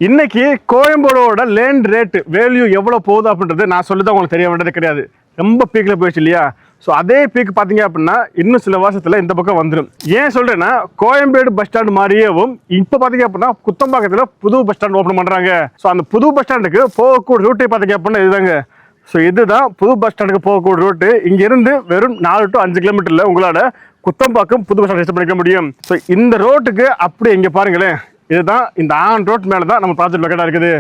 இன்னைக்கு கோயம்பேடோட land rate value எவ்வளோ போகுது அப்படின்றது நான் சொல்லிதான் உங்களுக்கு தெரிய வேண்டியது கிடையாது. ரொம்ப பீக்கில் போயிடுச்சு இல்லையா? ஸோ அதே பீக் பார்த்தீங்க அப்படின்னா இன்னும் சில வருஷத்தில் இந்த பக்கம் வந்துடும். ஏன் சொல்கிறேன்னா கோயம்பேடு பஸ் ஸ்டாண்ட் மாதிரியேவும் இப்போ பார்த்தீங்க அப்படின்னா குத்தம்பாக்கத்தில் புது பஸ் ஸ்டாண்ட் ஓப்பன் பண்ணுறாங்க. ஸோ அந்த புது பஸ் ஸ்டாண்டுக்கு போகக்கூடிய ரூட்டை பார்த்தீங்க அப்படின்னா இதுதாங்க. ஸோ இதுதான் புது பஸ் ஸ்டாண்டுக்கு போகக்கூடிய ரூட்டு. இங்கேருந்து வெறும் 4 to 5 கிலோமீட்டரில் உங்களோட குத்தம்பாக்கம் புது பஸ் ஸ்டாண்ட் ரீச் பண்ணிக்க முடியும். ஸோ இந்த ரோட்டுக்கு அப்படி இங்கே பாருங்களேன், இதுதான் இந்த ஆன் ரோட் மேலே தான் நம்ம ப்ராஜெக்ட் லொக்கேட்டாக இருக்குது.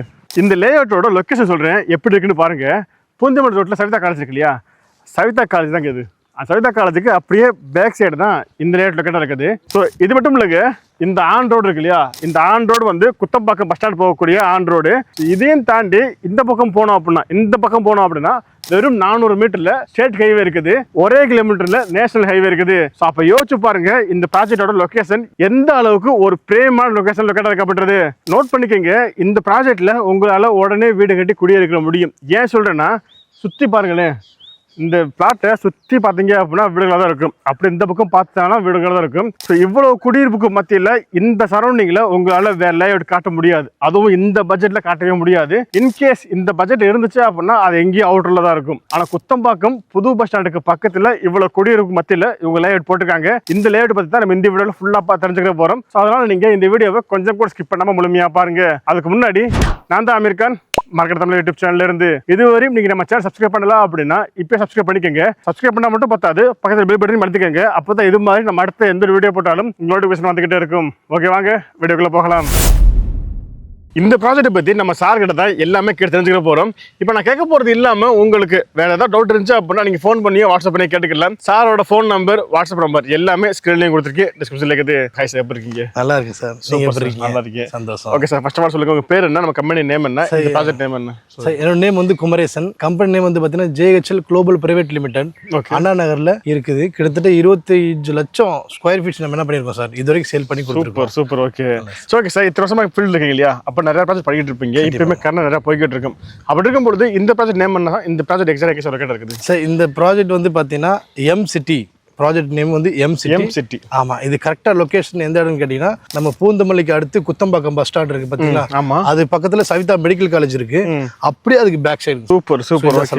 இந்த லேஅவுட்டோட லொக்கேஷன் சொல்கிறேன் எப்படி இருக்குன்னு பாருங்கள். பூந்தமல்லி ரோட்டில் சவிதா காலேஜ் இருக்கு இல்லையா? சவிதா காலேஜ் தாங்க இது. அந்த சவிதா காலேஜுக்கு அப்படியே பேக் சைடு தான் இந்த லேஅவுட் லொக்கேட்டாக இருக்குது. ஸோ இது மட்டும் இல்லைங்க, இந்த ஆன் ரோடு இருக்கு இல்லையா? இந்த ஆன் ரோடு வந்து குத்தம்பாக்கம் பஸ் ஸ்டாண்ட் போகக்கூடிய ஆன் ரோடு. இதையும் தாண்டி இந்த பக்கம் போனோம் அப்படின்னா வெறும் 400 மீட்டர்ல ஸ்டேட் ஹைவே இருக்குது, ஒரே கிலோமீட்டர்ல நேஷனல் ஹைவே இருக்குது. ஸோ அப்போ யோசிச்சு பாருங்க இந்த ப்ராஜெக்டோட லொகேஷன் எந்த அளவுக்கு ஒரு பிரேமான லொகேஷன் லொக்கேட் இருக்கப்பட்டது. நோட் பண்ணிக்கங்க, இந்த ப்ராஜெக்ட்ல உங்களால உடனே வீடு கட்டி குடியிருக்க முடியும். ஏன் சொல்றேன்னா சுத்தி பாருங்களேன், இந்த பிளாட்டை சுற்றி பார்த்தீங்க அப்படின்னா வீடுகளாக தான் இருக்கும். அப்படி இந்த பக்கம் பார்த்தாலும் வீடுகளாக தான் இருக்கும். ஸோ இவ்வளோ குடியிருப்புக்கு மத்தியில் இந்த சரௌண்டிங்கில் உங்களால் வேற லேஅவுட் காட்ட முடியாது. அதுவும் இந்த பட்ஜெட்டில் காட்டவே முடியாது. இன்கேஸ் இந்த பட்ஜெட் இருந்துச்சு அப்படின்னா அது எங்கேயும் அவுட்டரில் தான் இருக்கும். ஆனால் குத்தம்பாக்கம் புது பஸ் ஸ்டாண்டுக்கு பக்கத்தில் இவ்வளோ குடியிருப்பு மத்தியில் இவங்க லேஅவுட் போட்டிருக்காங்க. இந்த லேஅவுட் பற்றி தான் நம்ம இந்த வீடியோவில் ஃபுல்லாக தெரிஞ்சுக்க போகிறோம். ஸோ அதனால் நீங்கள் இந்த வீடியோவை கொஞ்சம் கூட ஸ்கிப் பண்ணாமல் முழுமையாக பாருங்க. அதுக்கு முன்னாடி நான் தான் அமீர் கான், மார்க்கெட் தமிழ் யூடியூப் சேனல்ல இருந்து. இதுவரையும் நீங்க நம்ம சேனல் சப்ஸ்கிரைப் பண்ணலாம் அப்படின்னா இப்போ சப்ஸ்கிரைப் பண்ணிக்கங்க. சப்ஸ்கிரைப் பண்ணா மட்டும் பத்தாது, பக்கத்தில் பெல் பட்டன் அழுத்திக்கங்க. அப்பதான் இது மாதிரி நம்ம அடுத்த எந்த வீடியோ போட்டாலும் நோட்டிஃபிகேஷன் வந்துகிட்டே இருக்கும். ஓகே, வாங்க வீடியோக்குள்ள போகலாம். இந்த ப்ராஜெக்ட் பற்றி நம்ம சார் கிட்ட தான் எல்லாமே கேட்டு தெரிஞ்சுக்க போகிறோம். இப்போ நான் கேட்க போகிறது இல்லாமல் உங்களுக்கு வேறு ஏதாவது டவுட் இருந்துச்சு அப்படின்னா நீங்கள் ஃபோன் பண்ணியோ வாட்ஸ்அப் பண்ணி கேட்டுக்கலாம். சாரோட ஃபோன் நம்பர், வாட்ஸ்அப் நம்பர் எல்லாமே ஸ்க்ரீன்லேயும் கொடுத்துருக்கேன், டிஸ்கிரிப்ஷனில் இருக்குது. ஹாய் சார், எப்படி இருக்கீங்க? நல்லா இருக்கு சார். நீங்கள் எப்படி இருக்கீங்க? நல்லா இருக்கீங்க, சந்தோஷம். Okay sir, first of all சொல்லுங்க, உங்கள் பேர் என்ன, நம்ம கம்பெனி நேம் என்ன, இந்த ப்ராஜெக்ட் நேம் என்ன? சார் என்னோட நேம் வந்து குமரேசன். கம்பெனி நேம் வந்து பார்த்தீங்கன்னா JHL global private limited, Anna நகரில் இருக்குது. கிட்டத்தட்ட 25 லட்சம் ஸ்கொயர் ஃபீட்ஸ் நம்ம என்ன பண்ணியிருக்கோம் சார் இது வரைக்கும் சேல் பண்ணி கொடுத்துருக்கோம். சூப்பர். ஓகே சார், இத்தனை வருஷமாக ஃபீல்டு இருக்கீங்க இல்லையா? அப்போ நிறைய ப்ராஜெக்ட் பண்ணிட்டு இருப்பீங்க. இப்பவுமே கரெக்டாக நிறைய போய்கிட்டு இருக்கும். அப்படி இருக்கும்போது இந்த ப்ராஜெக்ட் நேம் என்ன, இந்த ப்ராஜெக்ட் எக்ஸாக்ட் லொகேட் இருக்குது சார்? இந்த ப்ராஜெக்ட் வந்து பார்த்தீங்கன்னா M City. ப்ராஜெக்ட் நேம் வந்து M City. ஆமாம், இது கரெக்டாக லொகேஷன் எந்த இடம்னு கேட்டிங்கன்னா நம்ம பூந்தமல்லிக்கு அடுத்து குத்தம்பாக்கம் பஸ் ஸ்டாண்ட் இருக்குது பார்த்தீங்களா? ஆமாம், அது பக்கத்தில் சவிதா மெடிக்கல் காலேஜ் இருக்கு, அப்படியே அதுக்கு back side. Super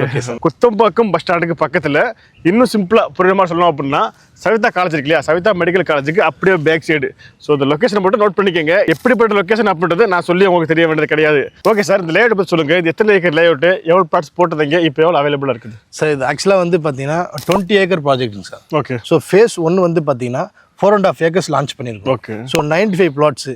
location. Kuthambakkam bus ஸ்டாண்டுக்கு பக்கத்தில் இன்னும் சிம்பிளாக புரியுற மாதிரி சொல்லணும் அப்படின்னா சவிதா காலேஜ் இருக்கு இல்லையா? சவிதா மெடிக்கல் காலேஜுக்கு அப்படியே பேக் சைடு. ஸோ இந்த லொகேஷன் மட்டும் நோட் பண்ணிக்கங்க. எப்படிப்பட்ட லொகேஷன் அப்படின்றது நான் சொல்லி உங்களுக்கு தெரிய வேண்டியது கிடையாது. ஓகே சார், இந்த லேஅவுட் பற்றி சொல்லுங்க. இது எத்தனை ஏக்கர் லேஅவுட், எவ்வளோ பிளாட்ஸ் போட்டதுங்க, இப்போ எவ்வளோ அவைலபிளாக இருக்குது? சார் இது ஆக்சுவலாக வந்து பார்த்தீங்கன்னா 20 ஏக்கர் ப்ராஜெக்ட்டுங்க சார். ஓகே. ஸோ ஃபேஸ் 1 வந்து பார்த்தீங்கன்னா 4.5 ஏக்கர்ஸ் லான்ச் பண்ணியிருக்கோம். ஓகே. ஸோ 95 பிளாட்ஸ்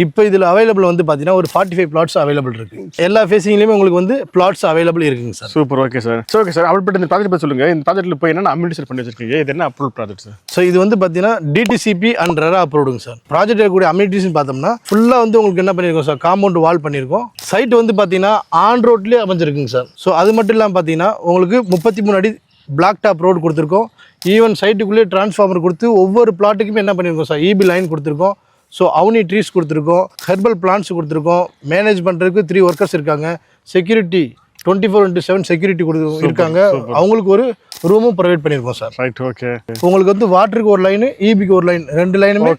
இப்போ இதில் அவைலபிள் வந்து பார்த்தீங்கன்னா ஒரு 45 பிளாட்ஸ் அவைலபிள் இருக்கு. எல்லா ஃபேஸிங்லையுமே உங்களுக்கு வந்து பிளாட்ஸ் அவைலபிள் இருக்குங்க sir. Super. Okay sir. Okay sir, அப்படிப்பட்ட இந்த ப்ராஜெக்ட் பற்றி சொல்லுங்க. இந்த ப்ராஜெக்ட்ல இப்போ என்னென்ன அம்யூனிட்டி பண்ணி வச்சிருக்கீங்க, இது என்ன அப்ரூவல் ப்ராஜெக்ட் சார்? ஸோ இது வந்து பார்த்தீங்கன்னா DTCP அண்ட் RERA அப்ரூவ்டுங்க சார். ப்ராஜெக்ட் இருக்கக்கூடிய அம்யூனிட்டிஸ் பார்த்தோம்னா ஃபுல்லாக வந்து உங்களுக்கு என்ன பண்ணியிருக்கோம் சார், காம்பவுண்ட் வால் பண்ணியிருக்கோம். சைட் வந்து பார்த்தீங்கன்னா ஆன் ரோட்லேயே அமைஞ்சிருக்குங்க சார். ஸோ அது மட்டும் இல்லாமல் பார்த்தீங்கன்னா உங்களுக்கு 33 அடி பிளாக் டாப் ரோடு கொடுத்துருக்கோம். ஈவன் சைட்டுக்குள்ளேயே டிரான்ஸ்ஃபார்மர் கொடுத்து ஒவ்வொரு பிளாட்டுக்குமே என்ன பண்ணியிருக்கோம் சார், EB லைன் கொடுத்துருக்கோம். ஸோ அவனி ட்ரீஸ் கொடுத்துருக்கோம், ஹெர்பல் பிளான்ட்ஸ் கொடுத்துருக்கோம். மேனேஜ் பண்ணுறதுக்கு 3 ஒர்க்கர்ஸ் இருக்காங்க. செக்யூரிட்டி 24/7 செக்யூரிட்டி இருக்காங்க. அவங்களுக்கு ஒரு ரூமும் ப்ரொவைட் பண்ணியிருக்கோம் சார். ரைட். ஓகே. உங்களுக்கு வந்து வாட்டருக்கு ஒரு லைன், EBக்கு ஒரு லைன், 2 லைனுமே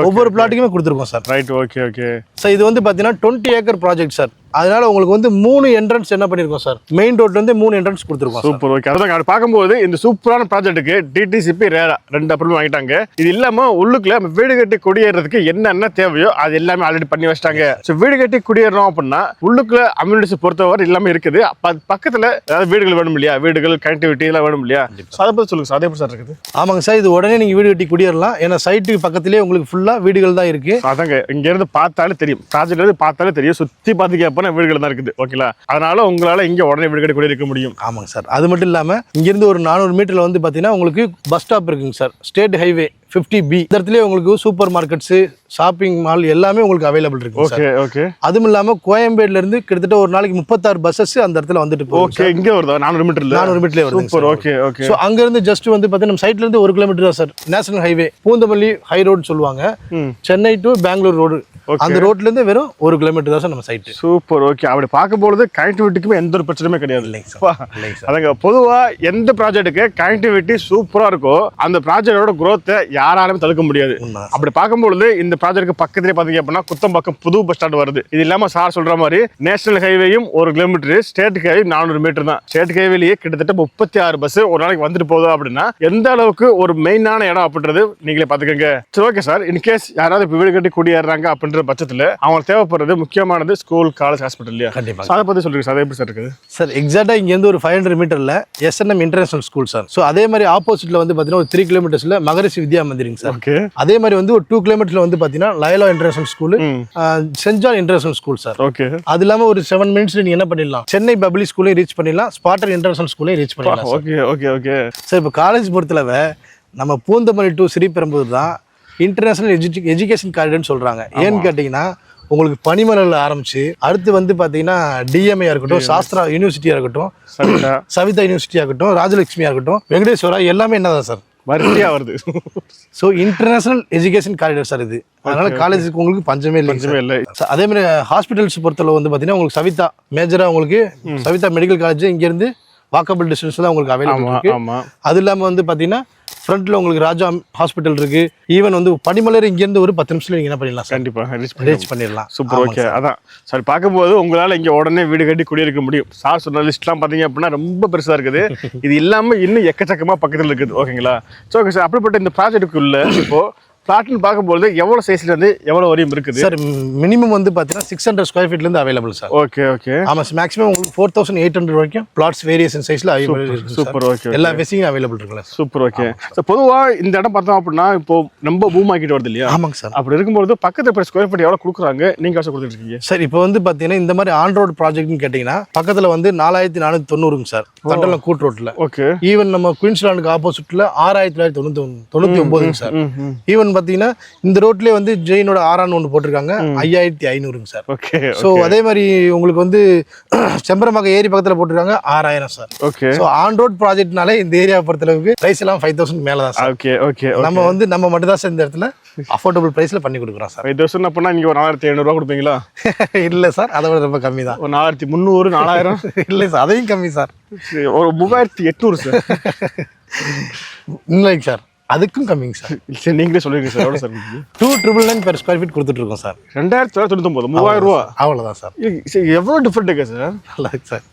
ஒவ்வொரு பிளாட்டுக்குமே கொடுத்துருக்கோம் சார். ரைட். ஓகே. சார் இது வந்து பார்த்தீங்கன்னா 20 ஏக்கர் ப்ராஜெக்ட் சார். அதனால உங்களுக்கு வந்து 3 என்ட்ரன்ஸ் என்ன பண்ணியிருக்கோம் சார், மெயின் ரோட்லேருந்து 3 என்ட்ரன்ஸ் கொடுத்துருக்கோம். சூப்பர். ஓகே. அதான் பார்க்கும்போது இந்த சூப்பரான ப்ராஜெக்ட்டுக்கு DTCP RERA 2 அப்ரூவல் வாங்கிட்டாங்க. இது இல்லாமல் உள்ளுக்குள்ள வீடு கட்டி குடியேறதுக்கு என்னென்ன தேவையோ அது எல்லாமே ஆல்ரெடி பண்ணி வச்சிட்டாங்க. ஸோ வீடு கட்டி குடியேறோம் அப்படின்னா உள்ளுக்குள்ள அம்யூனிட்டிஸ் பொறுத்தவரை எல்லாமே இருக்குது. பக்கத்தில் ஏதாவது வீடுகள் வேணும் இல்லையா, வீடுகள் கனெக்டிவிட்டி எல்லாம் வேணும் இல்லையா? அதை பற்றி சொல்லுங்க சார், அதே எப்படி சார் இருக்குது? ஆமாங்க சார், இது உடனே நீங்கள் வீடு கட்டி குடியேறலாம். ஏன்னா சைட்டுக்கு பக்கத்திலே உங்களுக்கு ஃபுல்லாக வீடுகள் தான் இருக்கு. அதாங்க, இங்கேருந்து பார்த்தாலே தெரியும், ப்ராஜெக்ட் இருந்து பார்த்தாலே தெரியும், சுற்றி பார்த்து வீடுகள் தான் இருக்குது. ஓகேங்களா? அதனால உங்களால இங்க உடனே வீடு கட்டி குடியிருக்க முடியும். ஆமாங்க சார். அது மட்டும் இல்லாம இங்கிருந்து ஒரு 400 மீட்டர்ல வந்து பாத்தீங்கன்னா உங்களுக்கு பஸ் ஸ்டாப் இருக்குங்க சார். ஸ்டேட் ஹைவே 50B இந்த இடத்துல உங்களுக்கு சூப்பர் மார்க்கெட்ஸ், ஷாப்பிங் மால் எல்லாமே உங்களுக்கு அவைலபிள் இருக்கு. ஓகே. அதுவும் இல்லாம கோயம்பேடுல இருந்து கிட்டத்தட்ட ஒரு நாளைக்கு 36 பஸ்ஸஸ் அந்த இடத்துல வந்துட்டு போகுது. ஓகே. இங்க வருதா? 400 மீட்டர்ல வருது. சூப்பர். ஓகே. சோ அங்க இருந்து ஜஸ்ட் வந்து பாத்தீங்கன்னா நம்ம சைட்ல இருந்து 1 கிலோமீட்டர் தான் sir national highway, Poonamallee high road சொல்லுவாங்க, சென்னை டு பெங்களூர் ரோடு. அந்த ரோட்ல இருந்து வெறும் 1 கிலோமீட்டர் தான் சார் நம்ம சைட். சூப்பர். ஓகே. அப்படி பார்க்கும்போது கனெக்டிவிட்டிக்குமே எந்த ஒரு பிரச்சனையுமே கிடையாது. இல்லைங்க. அதுங்க பொதுவா எந்த ப்ராஜெக்ட்டுக்கு கனெக்டிவிட்டி சூப்பரா இருக்கோ அந்த ப்ராஜெக்டோட growth யாராலுமே தடுக்க முடியாது. அப்படி பார்க்கும்பொழுது இந்த ப்ராஜெக்ட் பக்கத்துலேயே பார்த்தீங்க அப்படின்னா குத்தம்பாக்கம் புது பஸ் ஸ்டாண்ட் வருது. இது இல்லாமல் சார் சொல்ற மாதிரி நேஷனல் ஹைவேயும் 1 கிலோமீட்டர், ஸ்டேட் ஹைவே 400 மீட்டர் தான். ஸ்டேட் ஹைவேலேயே கிட்டத்தட்ட 36 பஸ் ஒரு நாளைக்கு வந்துட்டு போகுது அப்படின்னா எந்த அளவுக்கு ஒரு மெயினான இடம் அப்படின்றது நீங்களே பார்த்துக்கோங்க. சரி, ஓகே சார். இன்கேஸ் யாராவது இப்போ வீடு கட்டி குடியேறாங்க அப்படின்ற பட்சத்தில் அவங்களுக்கு தேவைப்படுறது முக்கியமானது ஸ்கூல், காலேஜ், ஹாஸ்பிட்டல் இல்லையா? கண்டிப்பாக. அதை பற்றி சொல்லுங்க சார். அது எப்படி சார் இருக்குது சார்? எக்ஸாக்டாக இங்கேருந்து ஒரு 500 மீட்டரில் SNM international school sir. So அதே மாதிரி ஆப்போசிட்டில் வந்து பார்த்தீங்கன்னா ஒரு 3 கிலோமீட்டர்ஸில் மகரிஷி வித்யா மந்திரிங்க சார். ஓகே. அதே மாதிரி வந்து ஒரு 2 கிலோமீட்டர்ல வந்து பார்த்தீங்கன்னா Loyola international school, saint John international school sir. Okay. அது இல்லாமல் ஒரு 7 மினிட்ஸ்ல நீங்க என்ன பண்ணிடலாம், சென்னை பப்ளிக் ஸ்கூலையும் ரீச் பண்ணிடலாம், ஸ்பார்டன் இன்டர்நேஷனல் ஸ்கூலையும் ரீச் பண்ணிடலாம். ஓகே ஓகே ஓகே சார் இப்போ காலேஜ் பொறுத்தளவு நம்ம பூந்தமல்லி டு ஸ்ரீபெரும்புதூர் தான் இன்டர்நேஷனல் எஜுகேஷன் காரிடர்னு சொல்றாங்க. ஏன்னு கேட்டிங்கன்னா உங்களுக்கு பனிமலையில் ஆரம்பிச்சு அடுத்து வந்து பார்த்தீங்கன்னா டிஎம்ஏ இருக்கட்டும், சாஸ்திரா யூனிவர்சிட்டியாக இருக்கட்டும், சவிதா யூனிவர்சிட்டியாக இருக்கட்டும், ராஜலட்சுமியாக இருக்கட்டும், வெங்கடேஸ்வரா எல்லாமே என்னதான் சார் வரிசையாக வருது. So international education corridor sir இது. அதனால காலேஜுக்கு உங்களுக்கு பஞ்சமே இல்லை. அதே மாதிரி ஹாஸ்பிட்டல்ஸ் பொறுத்தளவு வந்து பார்த்தீங்கன்னா உங்களுக்கு சவிதா மேஜராக உங்களுக்கு சவிதா மெடிக்கல் காலேஜ் இங்கேருந்து வாக்கபிள் டிஸ்டன்ஸ் தான் உங்களுக்கு அவைலபிள் இருக்கு. அது இல்லாமல் வந்து பார்த்தீங்கன்னா ஃப்ரண்ட்ல உங்களுக்கு ராஜா ஹாஸ்பிட்டல் இருக்கு. ஈவன் வந்து பனிமலர் இங்கேருந்து ஒரு 10 நிமிஷத்துல நீங்க என்ன பண்ணிடலாம், கண்டிப்பாக ரீச் பண்ணிடலாம். சூப்பர். ஓகே. அதான் சார், பார்க்கும்போது உங்களால் இங்கே உடனே வீடு கட்டி குடியிருக்க முடியும். சார் சொன்ன லிஸ்ட்லாம் பார்த்தீங்க அப்படின்னா ரொம்ப பெருசாக இருக்குது. இது இல்லாமல் இன்னும் எக்கச்சக்கமாக பக்கத்தில் இருக்குது. ஓகேங்களா? ஸோ ஓகே சார், அப்படிப்பட்ட இந்த ப்ராஜெக்ட்டுக்குள்ள இப்போ பிளாட்னு பார்க்கும்போது எவ்வளோ சைஸ்ல இருந்து எவ்வளோ வரையும் இருக்குது சார்? மினிமம் வந்து பார்த்தீங்கன்னா 600 ஸ்கொயர் ஃபீட்லேருந்து அவைலபிள் சார். Okay okay. ஆமாம் சார். மேக்ஸிமம் உங்களுக்கு 4800 வரைக்கும் பிளாட்ஸ் வேரியேஷன் சைஸில் அவைலபிள் இருக்கு. சூப்பர். ஓகே. எல்லா ஃபெசிலிட்டியும் அவைலபிள் இருக்குல்ல. சூப்பர். ஓகே. ஸோ பொதுவாக இந்த இடம் பார்த்தோம் அப்படின்னா இப்போ ரொம்ப பூம் ஆக்கிட்டு வருது இல்லையா? ஆமாங்க சார். அப்படி இருக்கும்போது பக்கத்து இப்போ ஸ்கொயர் ஃபீட் எவ்வளோ கொடுக்குறாங்க, நீங்கள் காசு கொடுத்துருக்கீங்க சார்? இப்போ வந்து பார்த்தீங்கன்னா இந்த மாதிரி ஆன் ரோடு ப்ராஜெக்ட்னு கேட்டிங்கன்னா பக்கத்தில் வந்து 4490 சார், தண்டலம் கூட் ரோட்டில். ஓகே. ஈவன் நம்ம குயின்ஸ்லாண்டுக்கு ஆப்போசிட்டில் 6999 சார். ஈவன் பார்த்தீங்கன்னா இந்த ரோட்லேயே வந்து ஜெயினோட ஆரான் ஒன்று போட்டிருக்காங்க 5500 சார். ஓகே. ஸோ அதே மாதிரி உங்களுக்கு வந்து செம்பரம்பாக்கம் ஏரி பக்கத்தில் போட்டிருக்காங்க 6000 sir. Okay. So on road ப்ராஜெக்ட்னாலே இந்த ஏரியா பொறுத்தளவுக்கு பிரைஸ் எல்லாம் 5000 மேலே தான் சார். Okay okay. நம்ம மட்டும் தான் சார் இந்த இடத்துல அஃபோர்டபுள் பிரைஸ்ல பண்ணி கொடுக்குறோம் சார். 5000 அப்படின்னா நீங்க ஒரு 4500 கொடுப்பீங்களா? இல்லை சார், அதை விட ரொம்ப கம்மி தான். ஒரு 4300 4000 இல்லை சார், அதையும் கம்மி சார். ஒரு 3800 சார். இல்லைங்க சார், அதுக்கும் கம்மிங்க சார். சரி, நீங்களே சொல்லுங்க சார். எவ்வளோ சார்? 2999 per square feet கொடுத்துட்டு இருக்கோம் சார். 2999 3000 ரூபா. அவ்வளோதான் சார். எவ்வளோ டிஃபரெண்ட் இருக்கு சார்? நல்லா சார்.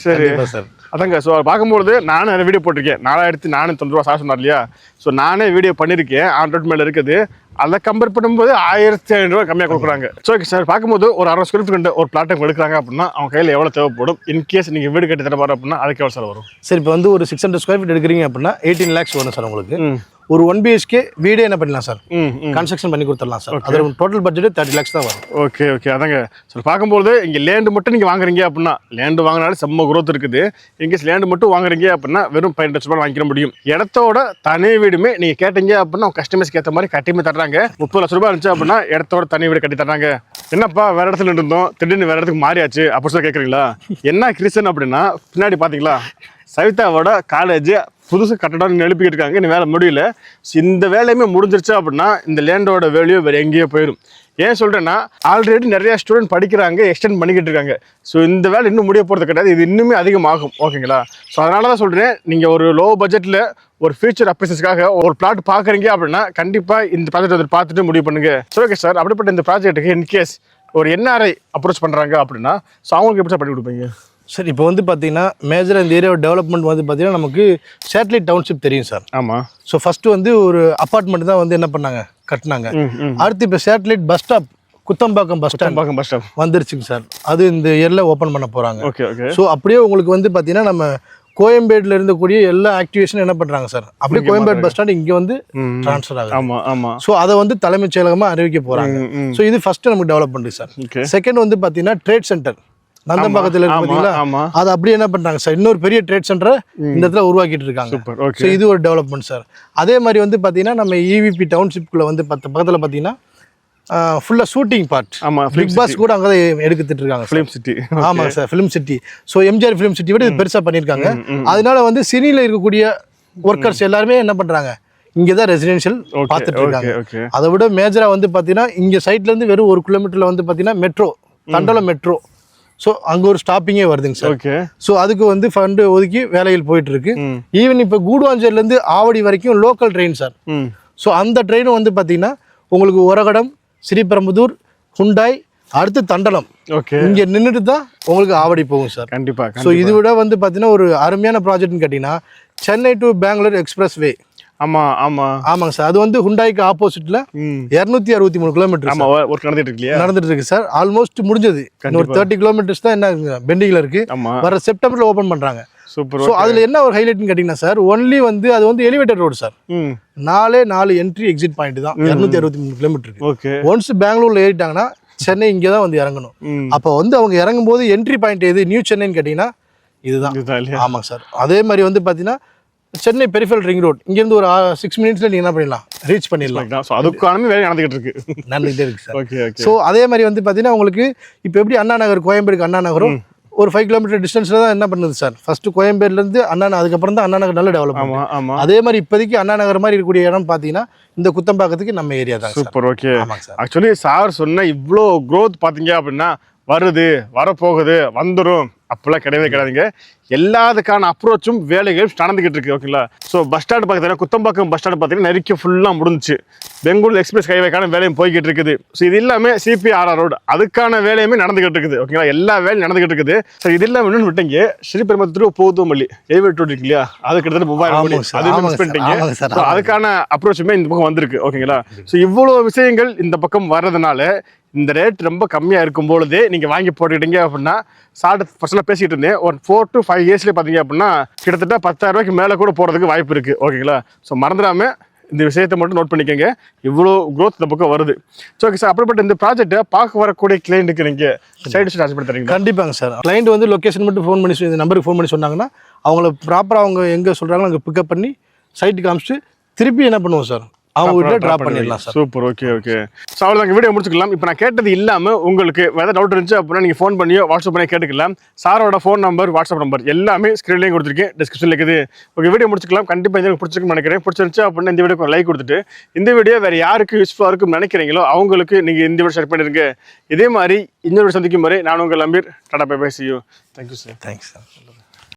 சரி சார். அதாங்க. ஸோ பார்க்கும்போது நானும் நிறைய வீடியோ போட்டிருக்கேன். 4490 ரூபா சார் சொன்னார் இல்லையா? ஸோ நானே வீடியோ பண்ணியிருக்கேன். ஆன் ரோட் மேலே இருக்குது. அதை கம்பேர் பண்ணும்போது 1500 ரூபா கம்மியாக கொடுக்குறாங்க. ஸோ ஓகே சார், பார்க்கும்போது ஒரு 60 ஸ்கொயர் ஃபீட் ஒரு பிளாட்டை எடுக்கிறாங்க அப்படின்னா அவங்க கையில் எவ்வளோ தேவைப்படும்? இன்கேஸ் நீங்கள் வீடு கட்டி தர போகிற அப்படின்னா அதுக்கு எவ்வளோ சார் வரும்? சார் இப்போ வந்து ஒரு 600 ஸ்கொயர் ஃபீட் எடுக்கிறீங்க அப்படின்னா 18 lakhs வரும் சார் உங்களுக்கு. ஒரு 1 BHK வீடே என்ன பண்ணலாம் சார், கன்ஸ்ட்ரக்ஷன் பண்ணி கொடுத்துடலாம் சார். அதோட டோட்டல் பட்ஜெட் 30 lakhs தான் வரும். Okay okay. அதாங்க சார், பார்க்கும்போது இங்கே லேண்டு மட்டும் நீங்கள் வாங்குறீங்க அப்படின்னா லேண்டு வாங்கினாலும் செம்ம growth இருக்குது. இன்கேஸ் லேண்டு மட்டும் வாங்குறீங்க அப்படின்னா வெறும் 15 லட்ச ரூபாய் வாங்கிக்க முடியும். இடத்தோட தனி வீடுமே நீங்கள் கேட்டீங்க அப்படின்னா கஸ்டமர்ஸ்க்கு ஏற்ற மாதிரி கட்டியுமே தர்றாங்க. 30 லட்ச ரூபாய் இருந்துச்சு அப்படின்னா இடத்தோட தனி வீடு கட்டி தர்றாங்க. என்னப்பா வேற இடத்துல இருந்தோம் திடீர்னு வேற இடத்துக்கு மாறியாச்சு அப்படி சொல்லி கேட்குறீங்களா? என்ன ரீசன் அப்படின்னா பின்னாடி பார்த்தீங்களா சவிதாவோட காலேஜ் புதுசாக கட்டடம் எழுப்பிக்கிட்டு இருக்காங்க. இன்னும் வேலை முடியல. இந்த வேலையுமே முடிஞ்சிருச்சு அப்படின்னா இந்த லேண்டோட வேல்யூ வேறு எங்கேயோ போயிடும். ஏன் சொல்கிறேன்னா ஆல்ரெடி நிறைய ஸ்டூடெண்ட் படிக்கிறாங்க, எக்ஸ்டெண்ட் பண்ணிக்கிட்டு இருக்காங்க. ஸோ இந்த வேலை இன்னும் முடிய போகிறது கிடையாது, இது இன்னுமே அதிகமாகும். ஓகேங்களா? ஸோ அதனால தான் சொல்கிறேன், நீங்கள் ஒரு லோ பட்ஜெட்டில் ஒரு ஃபியூச்சர் அப்ரிசியஸ்க்காக ஒரு பிளாட் பார்க்குறீங்க அப்படின்னா கண்டிப்பாக இந்த ப்ராஜெக்ட் வந்து பார்த்துட்டு முடிவு பண்ணுங்க. ஸோ ஓகே சார், அப்படிப்பட்ட இந்த ப்ராஜெக்ட்டுக்கு இன்கேஸ் ஒரு NRI அப்ரோச் பண்ணுறாங்க அப்படின்னா ஸோ அவங்களுக்கு எப்படி சார் பண்ணி கொடுப்பீங்க? சார் இப்போ வந்து பார்த்தீங்கன்னா மேஜராக இந்த ஏரியாவோட டெவலப்மெண்ட் வந்து பார்த்தீங்கன்னா நமக்கு சேட்டலைட் டவுன்ஷிப் தெரியும் சார். ஆமாம். ஸோ ஃபஸ்ட்டு வந்து ஒரு அப்பார்ட்மெண்ட் தான் வந்து என்ன பண்ணாங்க, கட்டினாங்க. அடுத்து இப்போ satellite bus stop Kuthambakkam bus stop வந்துருச்சுங்க சார். அது இந்த இயரில் ஓப்பன் பண்ண போகிறாங்க. Okay okay. ஸோ அப்படியே உங்களுக்கு வந்து பார்த்தீங்கன்னா நம்ம கோயம்பேடுல இருக்கக்கூடிய எல்லா ஆக்டிவேஷனும் என்ன பண்ணுறாங்க சார், அப்படியே கோயம்பேடு பஸ் ஸ்டாண்ட் இங்கே வந்து ட்ரான்ஸ்ஃபர் ஆகுது. ஆமாம் ஆமாம். ஸோ அதை வந்து தலைமைச் செயலகமாக அறிவிக்க போகிறாங்க. ஸோ இது ஃபஸ்ட்டு நமக்கு டெவலப்மெண்ட் சார். செகண்ட் வந்து பார்த்தீங்கன்னா ட்ரேட் சென்டர் நந்தம்பாக்கத்தில் இருக்கு பார்த்தீங்களா, அது அப்படியே என்ன பண்ணுறாங்க சார், இன்னொரு பெரிய ட்ரேட் சென்டரை இந்த இடத்துல உருவாக்கிட்டு இருக்காங்க. ஸோ இது ஒரு டெவலப்மெண்ட் சார். அதே மாதிரி வந்து பார்த்தீங்கன்னா நம்ம EVP டவுன்ஷிப்குள்ளே வந்து பக்கத்தில் பார்த்தீங்கன்னா ஃபுல்லாக ஷூட்டிங் பார்ட். ஆமாம், பிக் பாஸ் கூட அங்கே தான் எடுத்துட்டு இருக்காங்க. Film city. ஆமாம் சார், film city. So MGR film city விட இது பெருசாக பண்ணியிருக்காங்க. அதனால வந்து சினியில் இருக்கக்கூடிய ஒர்க்கர்ஸ் எல்லாருமே என்ன பண்ணுறாங்க, இங்கே தான் ரெசிடென்ஷியல் பார்த்துட்டு இருக்காங்க. அதை விட மேஜராக வந்து பார்த்தீங்கன்னா இங்கே சைட்லேருந்து வெறும் 1 கிலோமீட்டரில் வந்து பார்த்தீங்கன்னா மெட்ரோ, தண்டலம் மெட்ரோ. ஸோ அங்கே ஒரு ஸ்டாப்பிங்கே வருதுங்க சார். ஓகே. ஸோ அதுக்கு வந்து ஃபண்டு ஒதுக்கி வேலைகள் போயிட்டு இருக்கு. ஈவன் இப்போ கூடுவாஞ்சேரிலேருந்து ஆவடி வரைக்கும் லோக்கல் ட்ரெயின் சார். ஸோ அந்த ட்ரெயினும் வந்து பார்த்தீங்கன்னா உங்களுக்கு ஒரகடம், ஸ்ரீபெரும்புதூர், ஹுண்டாய், அடுத்து தண்டலம் ஓகே இங்கே நின்றுட்டு தான் உங்களுக்கு ஆவடி போகும் சார். கண்டிப்பா ஸோ இது விட வந்து பார்த்தீங்கன்னா ஒரு அருமையான ப்ராஜெக்ட்னு கேட்டிங்கன்னா சென்னை டு பெங்களூர் எக்ஸ்பிரஸ் வே. ஆமா ஆமா ஆமாங்க சார். அது வந்து ஹுண்டாய்க்கு ஆப்போசிட்ல 263 கிலோமீட்டர் ஆமா ஒர்க் நடந்துட்டு இருக்கு இல்லையா? நடந்துட்டு இருக்கு சார். ஆல்மோஸ்ட் முடிஞ்சது. ஒரு 30 கிலோமீட்டர்ஸ் தான் என்ன பெண்டிங்ல இருக்கு. ஆமா வர செப்டம்பர்ல ஓபன் பண்றாங்க. சூப்பர். ஸோ அதுல என்ன ஒரு ஹைலைட்னு கேட்டிங்கன்னா சார், ஒன்லி வந்து அது வந்து elevated road sir. 4 entry exit point தான் 263 கிலோமீட்டர் இருக்கு. ஓகே ஒன்ஸ் பெங்களூர்ல ஏறிட்டாங்கன்னா சென்னை இங்கே தான் வந்து இறங்கணும். அப்போ வந்து அவங்க இறங்கும் போது என்ட்ரி பாயிண்ட் எது நியூ சென்னைன்னு கேட்டிங்கன்னா இதுதான். ஆமாங்க சார். அதே மாதிரி வந்து பார்த்தீங்கன்னா சென்னை பெரிஃபரல் ரிங் ரோட் இங்கேருந்து ஒரு 6 மினிட்ஸ்ல நீங்கள் என்ன பண்ணிடலாம், ரீச் பண்ணிடலாம். அதுக்கான வேலை நடந்துகிட்டு இருக்கு. நடந்துகிட்டே இருக்கு சார். Okay okay. ஸோ அதே மாதிரி வந்து பார்த்தீங்கன்னா உங்களுக்கு இப்போ எப்படி அண்ணா நகர், கோயம்பேடுக்கு அண்ணா நகரும் ஒரு 5 கிலோமீட்டர் டிஸ்டன்ஸ்ல தான் என்ன பண்ணுது சார். ஃபர்ஸ்ட் கோயம்பேடுலேருந்து அதுக்கப்புறம் தான் அண்ணா நகர் நல்ல டெவலப். ஆமா ஆமா. அதே மாதிரி இப்போதைக்கு அண்ணா நகர் மாதிரி இருக்கக்கூடிய இடம் பார்த்தீங்கன்னா இந்த குத்தம்பாக்கத்துக்கு நம்ம ஏரியா தான். சூப்பர். ஓகே. ஆமாங்க சார். ஆக்சுவலி சார் சொன்ன இவ்வளோ க்ரோத் பார்த்தீங்க அப்படின்னா வருது, வரப்போகுது, வந்துடும் அப்பெல்லாம் கிடையவே கிடையாதுங்க. எல்லாத்துக்கான அப்ரோச்சும் வேலைகளும் நடந்துகிட்டு இருக்கு. ஓகேங்களா? ஸோ பஸ் ஸ்டாண்ட் பார்த்தீங்கன்னா குத்தம்பாக்கம் பஸ் ஸ்டாண்ட் பார்த்தீங்கன்னா நெருக்கி ஃபுல்லாக முடிஞ்சிச்சு. பெங்களூர் எக்ஸ்பிரஸ் ஹைவேக்கான வேலையும் போய்கிட்டு இருக்குது. ஸோ இது இல்லாமல் சிபிஆர்ஆர் ரோடு அதுக்கான வேலையுமே நடந்துகிட்டு இருக்குது. ஓகேங்களா? எல்லா வேலையும் நடந்துகிட்டு இருக்குது. ஸோ இது இல்லாமல் இன்னொன்று விட்டீங்க, ஸ்ரீபெரும்புதூர் போதுமல்லி எலிவேட் ரோடு இருக்கு இல்லையா? அது கிட்டத்தட்ட 3000 அது மிஸ் பண்ணிட்டீங்க. அதுக்கான அப்ரோச்சுமே இந்த பக்கம் வந்திருக்கு. ஓகேங்களா? ஸோ இவ்வளோ விஷயங்கள் இந்த பக்கம் வர்றதுனால இந்த ரேட் ரொம்ப கம்மியாக இருக்கும் பொழுதே நீங்கள் வாங்கி போட்டுக்கிட்டீங்க அப்படின்னா சார்ட் ஃபர்ஸ்ட்லாம் பேசிக்கிட்டு இருந்தேன், ஒரு 4 to 5 இயர்ஸ்லேயே பார்த்தீங்க அப்படின்னா கிட்டத்தட்ட 10,000 ரூபாய்க்கு மேலே கூட போகிறதுக்கு வாய்ப்பு இருக்குது. ஓகேங்களா? ஸோ மறந்துடாமல் இந்த விஷயத்தை மட்டும் நோட் பண்ணிக்கோங்க. இவ்வளோ க்ரோத் இந்த பக்கம் வருது. ஸோ ஓகே சார், அப்படிப்பட்ட இந்த ப்ராஜெக்ட்டை பார்க்க வரக்கூடிய கிளைண்ட்டுக்கு நீங்கள் சைடு சார்ஜ் பண்ணி தரீங்க? கண்டிப்பாங்க சார். கிளைண்ட் வந்து லொக்கேஷன் மட்டும் ஃபோன் பண்ணி இந்த நம்பருக்கு ஃபோன் பண்ணி சொன்னாங்கன்னா அவங்கள ப்ராப்பராக அவங்க எங்கே சொல்கிறாங்களோ அங்கே பிக்கப் பண்ணி சைட்டு காமிச்சிட்டு திருப்பி என்ன பண்ணுவோம் சார், அவங்க வீட்டில் ட்ராப் பண்ணிடலாம் sir. Super. Okay okay. So அவ்வளோதாங்க, வீடியோ முடிச்சுக்கலாம். இப்போ நான் கேட்டது இல்லாமல் உங்களுக்கு வேறு டவுட் இருந்துச்சு அப்படின்னா நீங்கள் ஃபோன் பண்ணியோ வாட்ஸ்அப் பண்ணி கேட்டுக்கலாம். சாரோட ஃபோன் நம்பர், வாட்ஸ்அப் நம்பர் எல்லாமே ஸ்க்ரீன்லேயும் கொடுத்துருக்கேன், டிஸ்கிரிப்ஷனில் இருக்குது. ஓகே, வீடியோ முடிச்சுக்கலாம். கண்டிப்பாக எனக்கு பிடிச்சிருக்குன்னு நினைக்கிறேன். பிடிச்சிருந்துச்சு அப்படின்னா இந்த வீடியோக்கு லைக் கொடுத்துட்டு இந்த வீடியோ வேறு யாருக்கு யூஸ்ஃபுல்லாக இருக்குன்னு நினைக்கிறீங்களோ அவங்களுக்கு நீங்கள் இந்த வீடியோ ஷேர் பண்ணிடுங்க. இதே மாதிரி இன்னொரு சந்திக்கும் வரை நான் உங்கள் Ameer. Tata bye bye, see you. Thank you sir. Thanks sir.